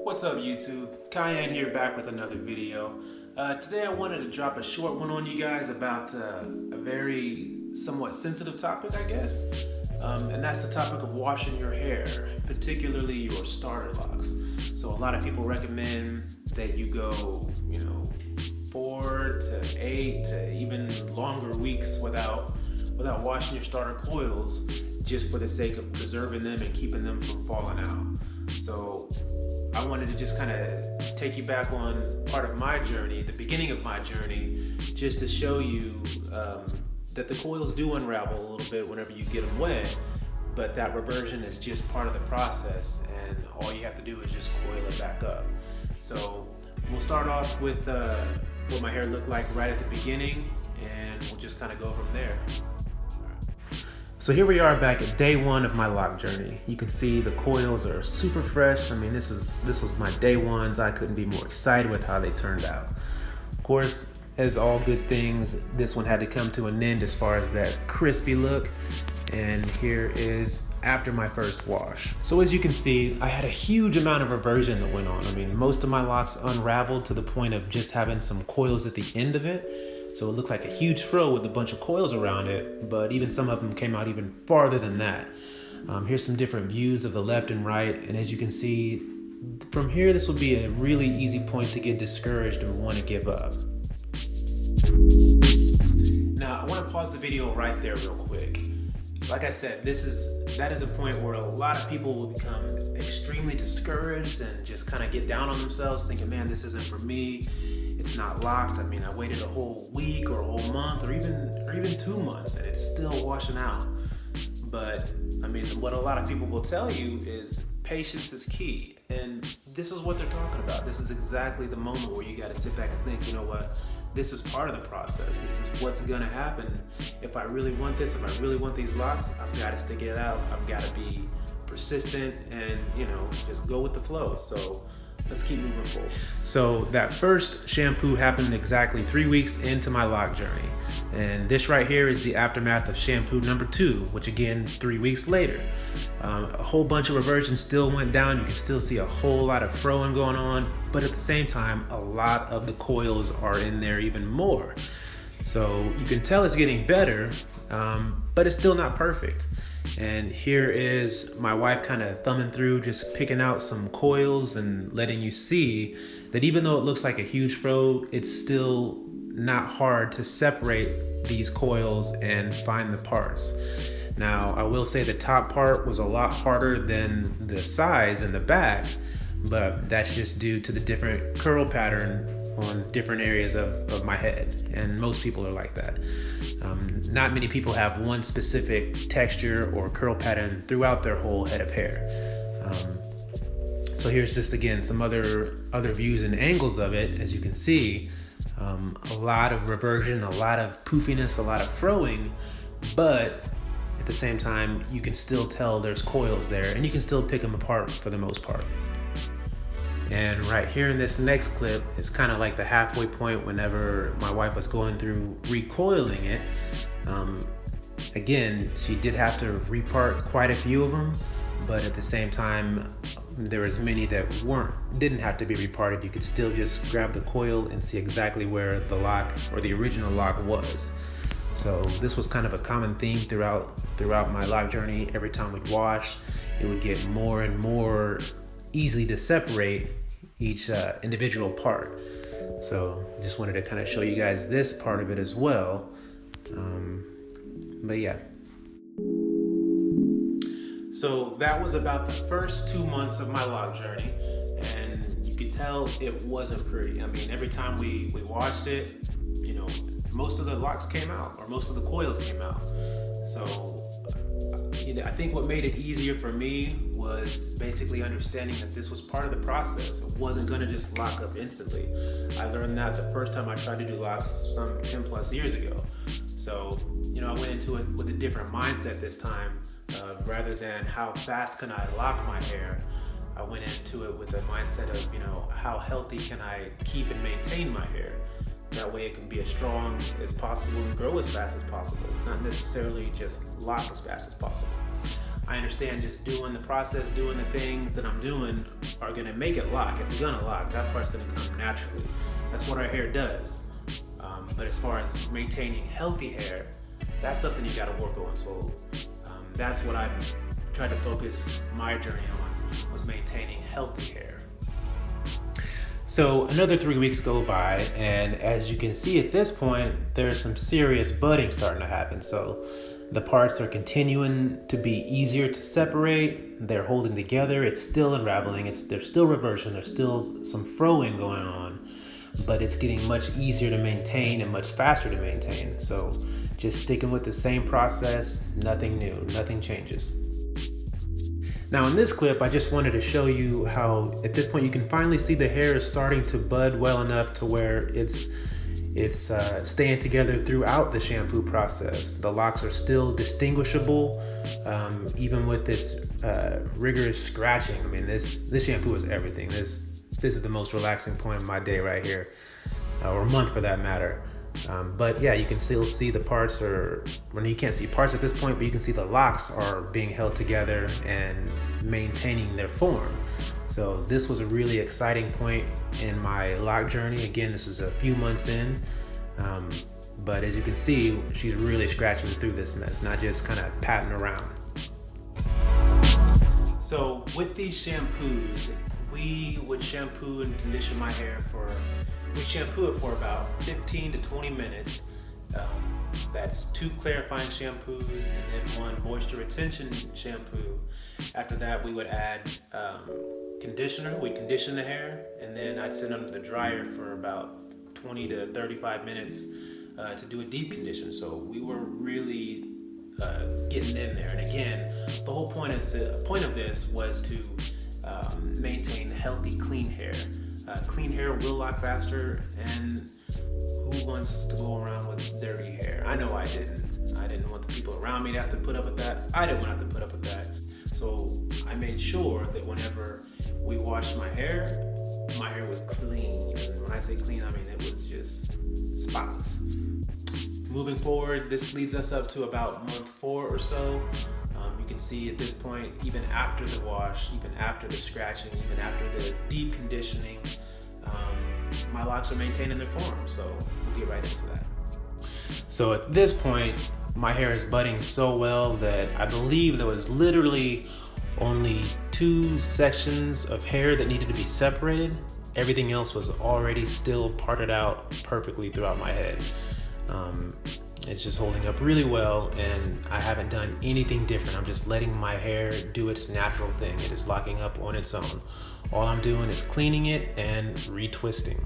What's up YouTube? Cayenne here, back with another video. Today I wanted to drop a short one on you guys about a very somewhat sensitive topic, I guess. And that's the topic of washing your hair, particularly your starter locks. So a lot of people recommend that you go, 4 to 8 to even longer weeks without washing your starter coils, just for the sake of preserving them and keeping them from falling out. So I wanted to just kind of take you back on part of my journey, the beginning of my journey, just to show you that the coils do unravel a little bit whenever you get them wet, but that reversion is just part of the process, and all you have to do is just coil it back up. So we'll start off with what my hair looked like right at the beginning, and we'll just kind of go from there. So here we are back at day one of my lock journey. You can see the coils are super fresh. I mean, this was my day ones. I couldn't be more excited with how they turned out. Of course, as all good things, this one had to come to an end as far as that crispy look. And here is after my first wash. So as you can see, I had a huge amount of reversion that went on. I mean, most of my locks unraveled to the point of just having some coils at the end of it. So it looked like a huge fro with a bunch of coils around it, but even some of them came out even farther than that. Here's some different views of the left and right, and as you can see, from here this will be a really easy point to get discouraged and want to give up. Now I want to pause the video right there real quick. Like I said, that is a point where a lot of people will become extremely discouraged and just kind of get down on themselves, thinking, man, this isn't for me. It's not locked. I mean, I waited a whole week or a whole month or even 2 months and it's still washing out. But I mean, what a lot of people will tell you is patience is key. And this is what they're talking about. This is exactly the moment where you got to sit back and think, you know what? This is part of the process. This is what's gonna happen. If I really want this, if I really want these locks, I've got to stick it out. I've got to be persistent and, just go with the flow. So let's keep moving forward. So that first shampoo happened exactly 3 weeks into my lock journey. And this right here is the aftermath of shampoo number 2, which again, 3 weeks later. A whole bunch of reversion still went down. You can still see a whole lot of froing going on, but at the same time, a lot of the coils are in there even more. So you can tell it's getting better, but it's still not perfect. And here is my wife kind of thumbing through, just picking out some coils and letting you see that even though it looks like a huge fro, it's still not hard to separate these coils and find the parts. Now, I will say the top part was a lot harder than the sides and the back, but that's just due to the different curl pattern on different areas of my head, and most people are like that. Not many people have one specific texture or curl pattern throughout their whole head of hair. So here's just again some other views and angles of it. As you can see, a lot of reversion, a lot of poofiness, a lot of froing, but at the same time you can still tell there's coils there and you can still pick them apart for the most part. And right here in this next clip is kind of like the halfway point whenever my wife was going through recoiling it. Again, she did have to repart quite a few of them, but at the same time, there was many that didn't have to be reparted. You could still just grab the coil and see exactly where the lock or the original lock was. So this was kind of a common theme throughout my lock journey. Every time we'd wash, it would get more and more easily to separate each individual part. So just wanted to kind of show you guys this part of it as well. But yeah. So that was about the first 2 months of my lock journey, and you could tell it wasn't pretty. I mean, every time we washed it, most of the locks came out, or most of the coils came out. So I think what made it easier for me was basically understanding that this was part of the process. It wasn't gonna just lock up instantly. I learned that the first time I tried to do locks some 10 plus years ago. So, I went into it with a different mindset this time. Rather than how fast can I lock my hair, I went into it with a mindset of, how healthy can I keep and maintain my hair. That way it can be as strong as possible and grow as fast as possible, not necessarily just lock as fast as possible. I understand just doing the process, doing the things that I'm doing are gonna make it lock. It's gonna lock. That part's gonna come naturally. That's what our hair does. But as far as maintaining healthy hair, that's something you gotta work on. So that's what I've tried to focus my journey on, was maintaining healthy hair. So another 3 weeks go by, and as you can see at this point, there's some serious budding starting to happen. So the parts are continuing to be easier to separate. They're holding together. It's still unraveling. There's still reversion. There's still some froing going on, but it's getting much easier to maintain and much faster to maintain. So just sticking with the same process, nothing new, nothing changes. Now in this clip, I just wanted to show you how at this point you can finally see the hair is starting to bud well enough to where it's staying together throughout the shampoo process. The locks are still distinguishable, even with this rigorous scratching. I mean, this shampoo is everything. This is the most relaxing point of my day right here, or month for that matter. But yeah, you can still see the parts you can't see parts at this point, but you can see the locks are being held together and maintaining their form. So this was a really exciting point in my lock journey. Again, this is a few months in, but as you can see, she's really scratching through this mess, not just kind of patting around. So with these shampoos, we would shampoo and condition my hair we shampoo it for about 15 to 20 minutes. That's 2 clarifying shampoos and then 1 moisture retention shampoo. After that, we would add conditioner. We'd condition the hair, and then I'd sit under the dryer for about 20 to 35 minutes to do a deep condition. So we were really getting in there. And again, the whole point of this was to maintain healthy, clean hair. Clean hair will lock faster, and who wants to go around with dirty hair? I know I didn't. I didn't want the people around me to have to put up with that. I didn't want to have to put up with that. So I made sure that whenever we washed my hair was clean. And when I say clean, I mean it was just spotless. Moving forward, this leads us up to about month 4 or so. You can see at this point, even after the wash, even after the scratching, even after the deep conditioning, my locks are maintaining their form. So we'll get right into that. So at this point, my hair is budding so well that I believe there was literally only 2 sections of hair that needed to be separated. Everything else was already still parted out perfectly throughout my head. It's just holding up really well, and I haven't done anything different. I'm just letting my hair do its natural thing. It is locking up on its own. All I'm doing is cleaning it and retwisting.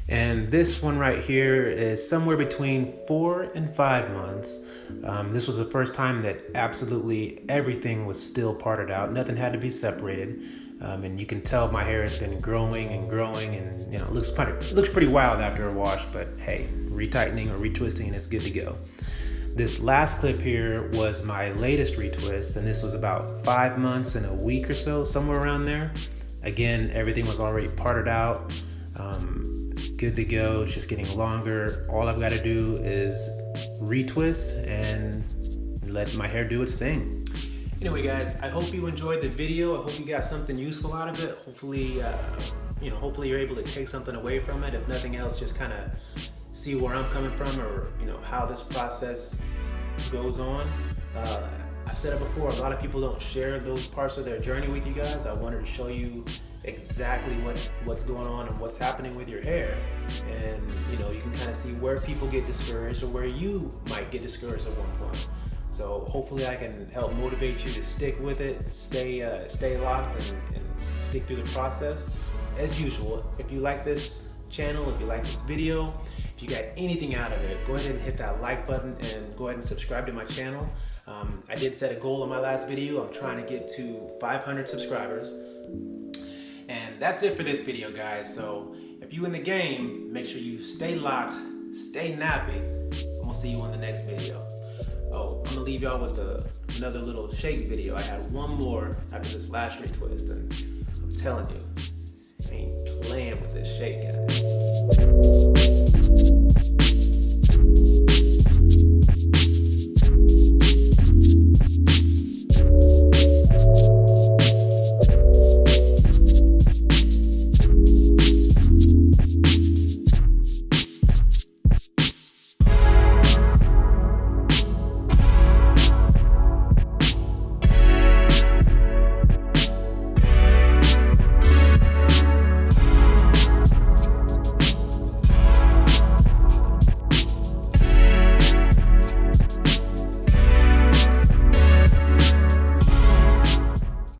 And this one right here is somewhere between 4 and 5 months. This was the first time that absolutely everything was still parted out. Nothing had to be separated. And you can tell my hair has been growing and growing, and it looks pretty wild after a wash, but hey, retightening or retwisting and it's good to go. This last clip here was my latest retwist, and this was about 5 months and a week or so, somewhere around there. Again, everything was already parted out, good to go. It's just getting longer. All I've got to do is retwist and let my hair do its thing. Anyway, guys, I hope you enjoyed the video. I hope you got something useful out of it. Hopefully, hopefully you're able to take something away from it. If nothing else, just kind of see where I'm coming from, or how this process goes on. I've said it before, a lot of people don't share those parts of their journey with you guys. I wanted to show you exactly what's going on and what's happening with your hair, and you can kind of see where people get discouraged or where you might get discouraged at one point. So hopefully I can help motivate you to stick with it, stay locked, and stick through the process. As usual, if you like this channel, if you like this video, if you got anything out of it, go ahead and hit that like button and go ahead and subscribe to my channel. I did set a goal in my last video. I'm trying to get to 500 subscribers. And that's it for this video, guys. So if you in the game, make sure you stay locked, stay nappy, and we'll see you on the next video. Oh, I'm gonna leave y'all with another little shake video. I had one more after this last retwist, and I'm telling you, I ain't playing with this shake, guys.